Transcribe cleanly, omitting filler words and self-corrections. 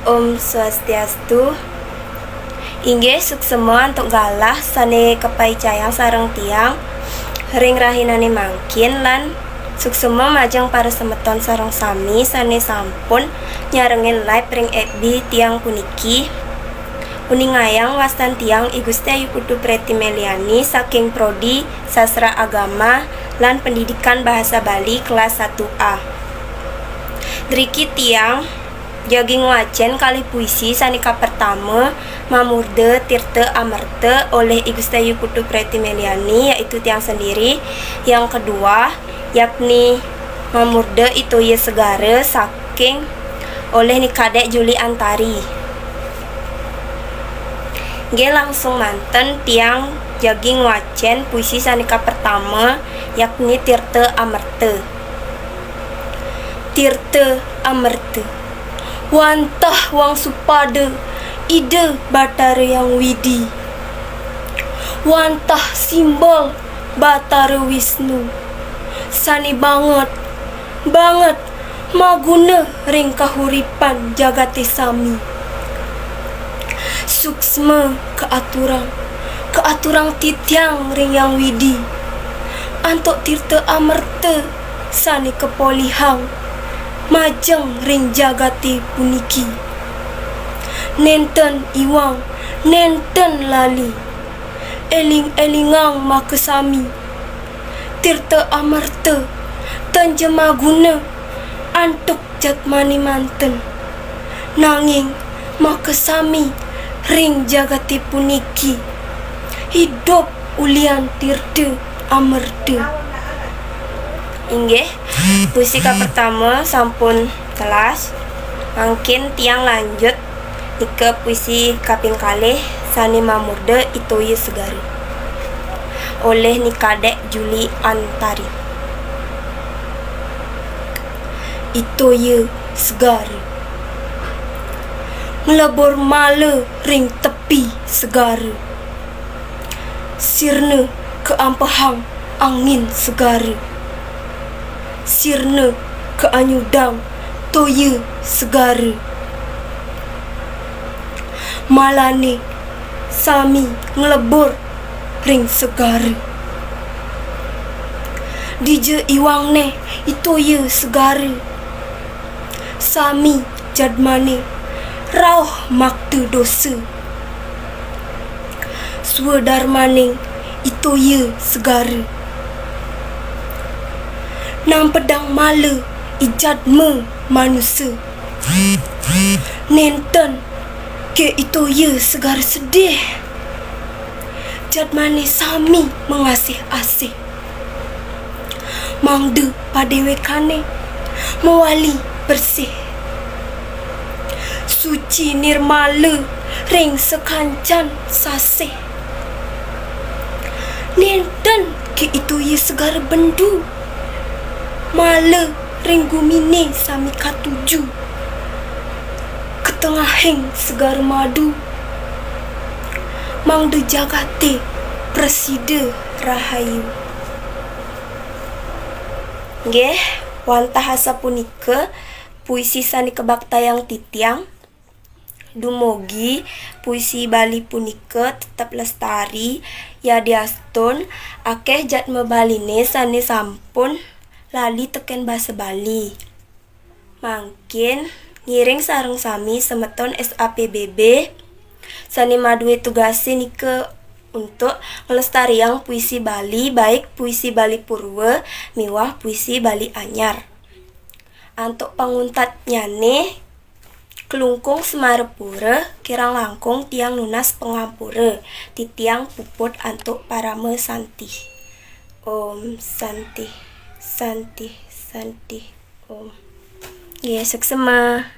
Om Swastiastu. Inggih suksema untuk galah sane kepaicayang sareng tiang ring rahinane mangkin lan suksema majeng para semeton sareng sami sane sampun nyarengin live ring FB tiang puniki. Uningayang wastan tiang I Gusti Ayu Putu Preti Meliani saking Prodi Sastra Agama lan Pendidikan Bahasa Bali kelas 1A. Driki tiang jogging wacen kali puisi sanika pertama Mamurde Tirta Amarta oleh I Gusti Ayu Putu Preti Meliani, yaitu tiang sendiri. Yang kedua yakni Mamurde Itu Ye Segara saking oleh Nikadek Juli Antari. Nggih langsung manten tiang jogging wacen puisi sanika pertama yakni Tirta Amarta. Tirta Amarta, wantah wang supada ide Batara yang widi, wantah simbol Batara Wisnu, sani banget maguna ring kahuripan jagate sami. Suksma keaturang titiang ring yang widi, antok Tirta Amarta sani kepolihang majeng ring jagati puniki. Nenten iwang, nenten lali, eling-elingang makesami. Tirta Amarta tanjemaguna antuk jatmani manten, nanging makesami ring jagati puniki. Hidup ulian Tirta Amarta. Inggih, puisi pertama sampun kelas. Mungkin tiang lanjut ke puisi kaping kalih sani Mamurde Itu Ye Segara oleh Nikadek Juli Antari. Itu Ye Segara, ngelebur mala ring tepi segara, sirna keampehang angin segara, sirna ke anyudang toya segara. Malane sami ngelebur ring segara, dije iwangne Itu Ye Segara, sami jadmane rauh maktu dosa, swadarmaning Itu Ye Segara. Nang pedang mala ijadme manusia, nenten ke Itu Ye Segara sedih, jadmane sami mengasih asih. Mangde padewekane mewali bersih, suci nirmala ring sekancan sasih. Nenten ke Itu Ye Segara bendu, mala ring gumine sami katuju, ketengahing segara madu. Mangde jagate presida rahayu. Nggih, wantah asa punika puisi sani kebaktayang titiang. Dumugi puisi Bali punika tetap lestari yadiastun akeh jatme baline sani sampun lali teken basa Bali. Mangkin ngiring sareng sami semeton SAPBB sani maduwe tugase nike untuk ngelestariang puisi Bali, baik puisi Bali Purwa miwah puisi Bali Anyar. Antuk panguntat nyane kelungkung Semarepura kirang langkung tiang lunas pengampura titiang puput antuk parame santi. Om Santi Santi Santi Om. Ya, suksema.